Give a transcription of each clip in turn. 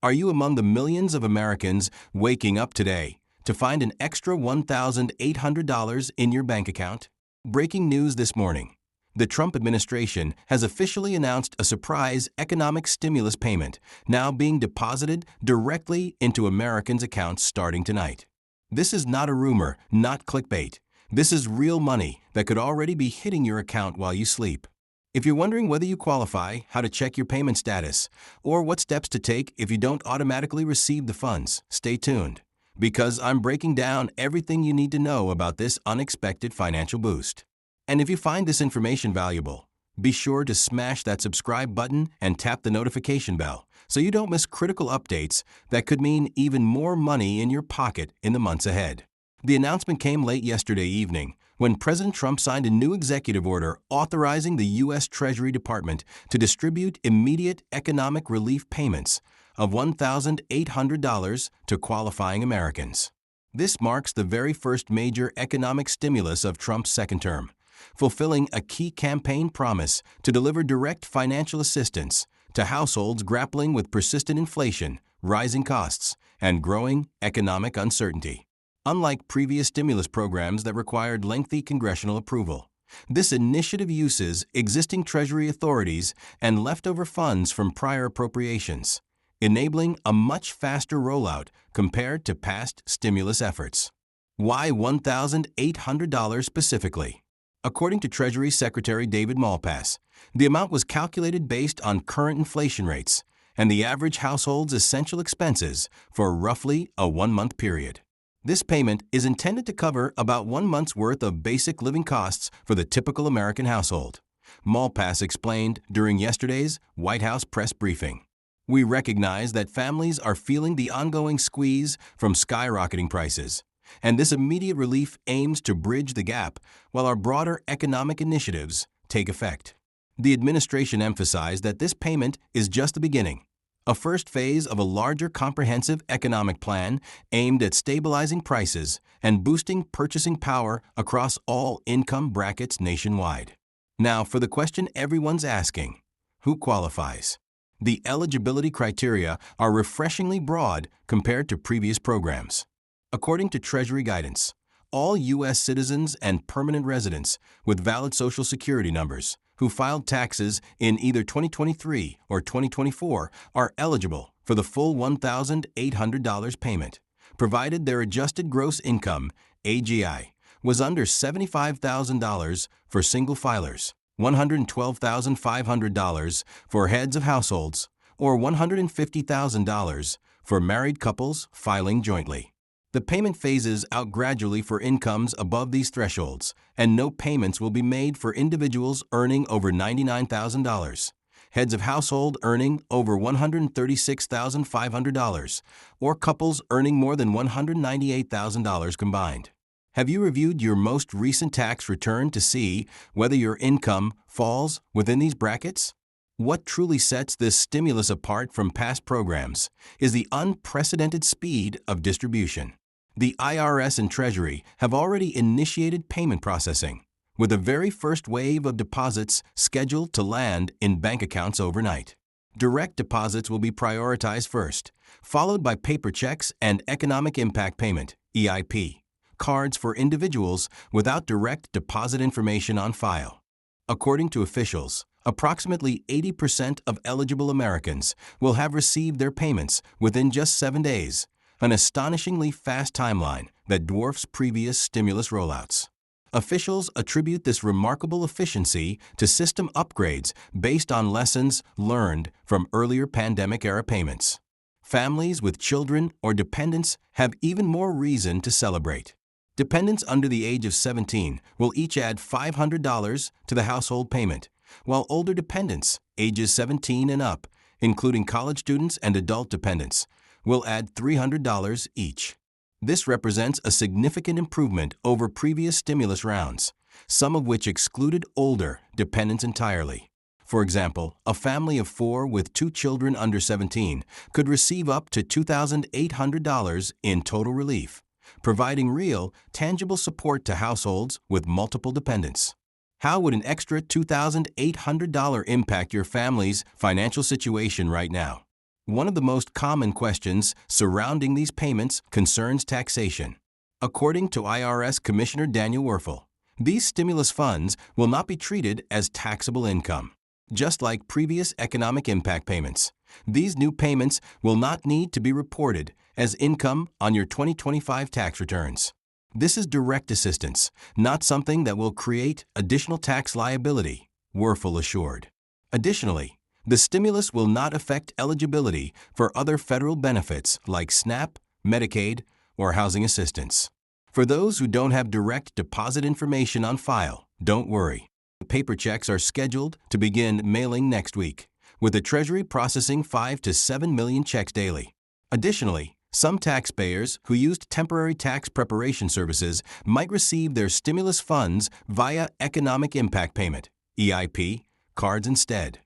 Are you among the millions of Americans waking up today to find an extra $1,800 in your bank account? Breaking news this morning. The Trump administration has officially announced a surprise economic stimulus payment now being deposited directly into Americans' accounts starting tonight. This is not a rumor, not clickbait. This is real money that could already be hitting your account while you sleep. If you're wondering whether you qualify, how to check your payment status, or what steps to take if you don't automatically receive the funds, stay tuned, because I'm breaking down everything you need to know about this unexpected financial boost. And if you find this information valuable, be sure to smash that subscribe button and tap the notification bell so you don't miss critical updates that could mean even more money in your pocket in the months ahead. The announcement came late yesterday evening when President Trump signed a new executive order authorizing the U.S. Treasury Department to distribute immediate economic relief payments of $1,800 to qualifying Americans. This marks the very first major economic stimulus of Trump's second term, fulfilling a key campaign promise to deliver direct financial assistance to households grappling with persistent inflation, rising costs, and growing economic uncertainty. Unlike previous stimulus programs that required lengthy congressional approval, this initiative uses existing Treasury authorities and leftover funds from prior appropriations, enabling a much faster rollout compared to past stimulus efforts. Why $1,800 specifically? According to Treasury Secretary David Malpass, the amount was calculated based on current inflation rates and the average household's essential expenses for roughly a one-month period. This payment is intended to cover about 1 month's worth of basic living costs for the typical American household, Malpass explained during yesterday's White House press briefing. We recognize that families are feeling the ongoing squeeze from skyrocketing prices, and this immediate relief aims to bridge the gap while our broader economic initiatives take effect. The administration emphasized that this payment is just the beginning, a first phase of a larger comprehensive economic plan aimed at stabilizing prices and boosting purchasing power across all income brackets nationwide. Now for the question everyone's asking: who qualifies? The eligibility criteria are refreshingly broad compared to previous programs. According to Treasury guidance, all U.S. citizens and permanent residents with valid Social Security numbers who filed taxes in either 2023 or 2024 are eligible for the full $1,800 payment, provided their adjusted gross income, AGI, was under $75,000 for single filers, $112,500 for heads of households, or $150,000 for married couples filing jointly. The payment phases out gradually for incomes above these thresholds, and no payments will be made for individuals earning over $99,000, heads of household earning over $136,500, or couples earning more than $198,000 combined. Have you reviewed your most recent tax return to see whether your income falls within these brackets? What truly sets this stimulus apart from past programs is the unprecedented speed of distribution. The IRS and Treasury have already initiated payment processing, with the very first wave of deposits scheduled to land in bank accounts overnight. Direct deposits will be prioritized first, followed by paper checks and economic impact payment, EIP, cards for individuals without direct deposit information on file. According to officials, approximately 80% of eligible Americans will have received their payments within just 7 days, an astonishingly fast timeline that dwarfs previous stimulus rollouts. Officials attribute this remarkable efficiency to system upgrades based on lessons learned from earlier pandemic-era payments. Families with children or dependents have even more reason to celebrate. Dependents under the age of 17 will each add $500 to the household payment, while older dependents, ages 17 and up, including college students and adult dependents, will add $300 each. This represents a significant improvement over previous stimulus rounds, some of which excluded older dependents entirely. For example, a family of 4 with 2 children under 17 could receive up to $2,800 in total relief, providing real, tangible support to households with multiple dependents. How would an extra $2,800 impact your family's financial situation right now? One of the most common questions surrounding these payments concerns taxation. According to IRS Commissioner Daniel Werfel, these stimulus funds will not be treated as taxable income. Just like previous economic impact payments, these new payments will not need to be reported as income on your 2025 tax returns. This is direct assistance, not something that will create additional tax liability, Werfel assured. Additionally, the stimulus will not affect eligibility for other federal benefits like SNAP, Medicaid, or housing assistance. For those who don't have direct deposit information on file, don't worry. Paper checks are scheduled to begin mailing next week, with the Treasury processing 5 to 7 million checks daily. Additionally, some taxpayers who used temporary tax preparation services might receive their stimulus funds via Economic Impact Payment, EIP, cards instead.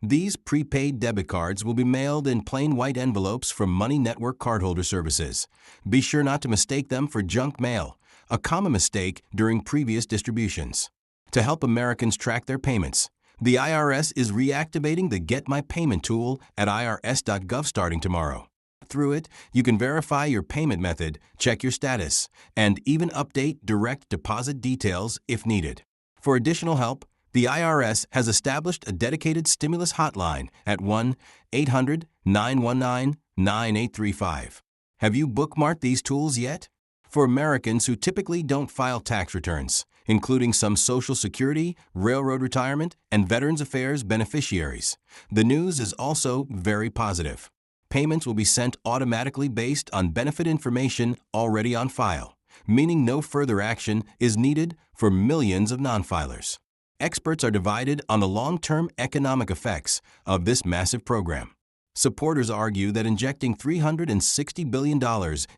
These prepaid debit cards will be mailed in plain white envelopes from Money Network Cardholder Services. Be sure not to mistake them for junk mail, a common mistake during previous distributions. To help Americans track their payments, the IRS is reactivating the Get My Payment tool at irs.gov starting tomorrow. Through it, you can verify your payment method, check your status, and even update direct deposit details if needed. For additional help, the IRS has established a dedicated stimulus hotline at 1-800-919-9835. Have you bookmarked these tools yet? For Americans who typically don't file tax returns, including some Social Security, Railroad Retirement, and Veterans Affairs beneficiaries, the news is also very positive. Payments will be sent automatically based on benefit information already on file, meaning no further action is needed for millions of non-filers. Experts are divided on the long-term economic effects of this massive program. Supporters argue that injecting $360 billion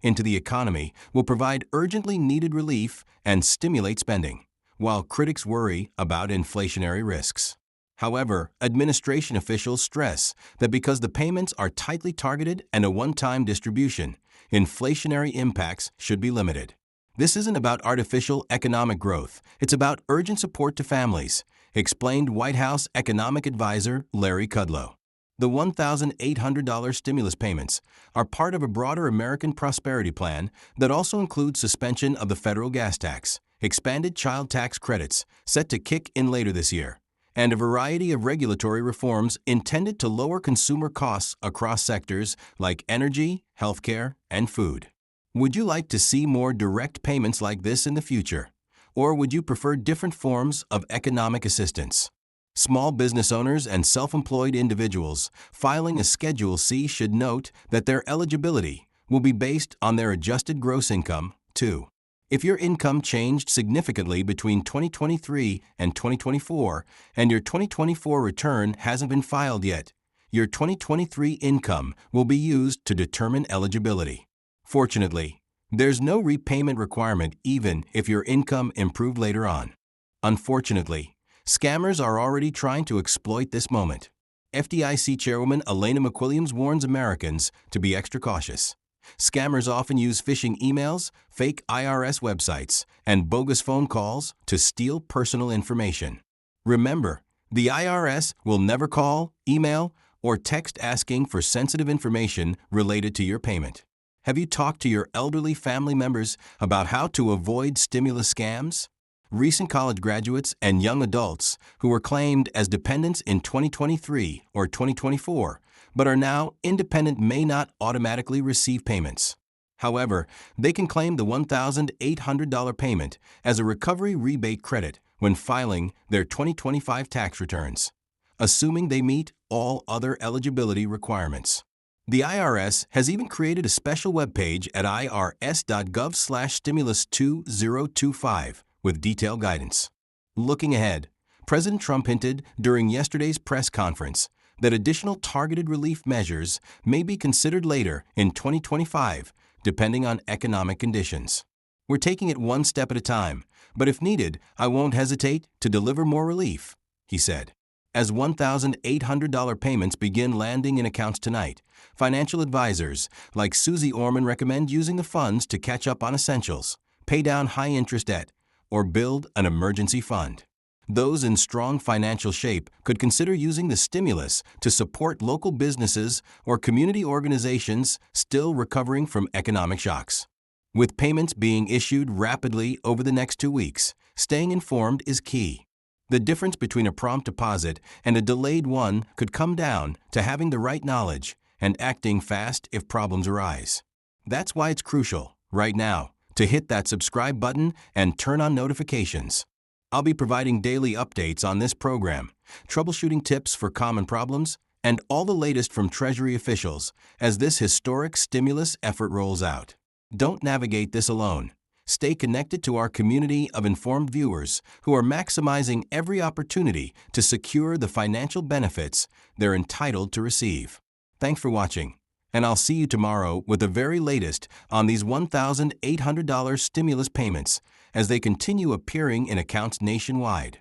into the economy will provide urgently needed relief and stimulate spending, while critics worry about inflationary risks. However, administration officials stress that because the payments are tightly targeted and a one-time distribution, inflationary impacts should be limited. This isn't about artificial economic growth, it's about urgent support to families, explained White House economic advisor Larry Kudlow. The $1,800 stimulus payments are part of a broader American prosperity plan that also includes suspension of the federal gas tax, expanded child tax credits set to kick in later this year, and a variety of regulatory reforms intended to lower consumer costs across sectors like energy, healthcare, and food. Would you like to see more direct payments like this in the future? Or would you prefer different forms of economic assistance? Small business owners and self-employed individuals filing a Schedule C should note that their eligibility will be based on their adjusted gross income, too. If your income changed significantly between 2023 and 2024, and your 2024 return hasn't been filed yet, your 2023 income will be used to determine eligibility. Fortunately, there's no repayment requirement even if your income improved later on. Unfortunately, scammers are already trying to exploit this moment. FDIC Chairwoman Elena McWilliams warns Americans to be extra cautious. Scammers often use phishing emails, fake IRS websites, and bogus phone calls to steal personal information. Remember, the IRS will never call, email, or text asking for sensitive information related to your payment. Have you talked to your elderly family members about how to avoid stimulus scams? Recent college graduates and young adults who were claimed as dependents in 2023 or 2024 but are now independent may not automatically receive payments. However, they can claim the $1,800 payment as a recovery rebate credit when filing their 2025 tax returns, assuming they meet all other eligibility requirements. The IRS has even created a special webpage at irs.gov/stimulus2025 with detailed guidance. Looking ahead, President Trump hinted during yesterday's press conference that additional targeted relief measures may be considered later in 2025, depending on economic conditions. We're taking it one step at a time, but if needed, I won't hesitate to deliver more relief, he said. As $1,800 payments begin landing in accounts tonight, financial advisors like Susie Orman recommend using the funds to catch up on essentials, pay down high-interest debt, or build an emergency fund. Those in strong financial shape could consider using the stimulus to support local businesses or community organizations still recovering from economic shocks. With payments being issued rapidly over the next 2 weeks, staying informed is key. The difference between a prompt deposit and a delayed one could come down to having the right knowledge and acting fast if problems arise. That's why it's crucial, right now, to hit that subscribe button and turn on notifications. I'll be providing daily updates on this program, troubleshooting tips for common problems, and all the latest from Treasury officials as this historic stimulus effort rolls out. Don't navigate this alone. Stay connected to our community of informed viewers who are maximizing every opportunity to secure the financial benefits they're entitled to receive. Thanks for watching, and I'll see you tomorrow with the very latest on these $1,800 stimulus payments as they continue appearing in accounts nationwide.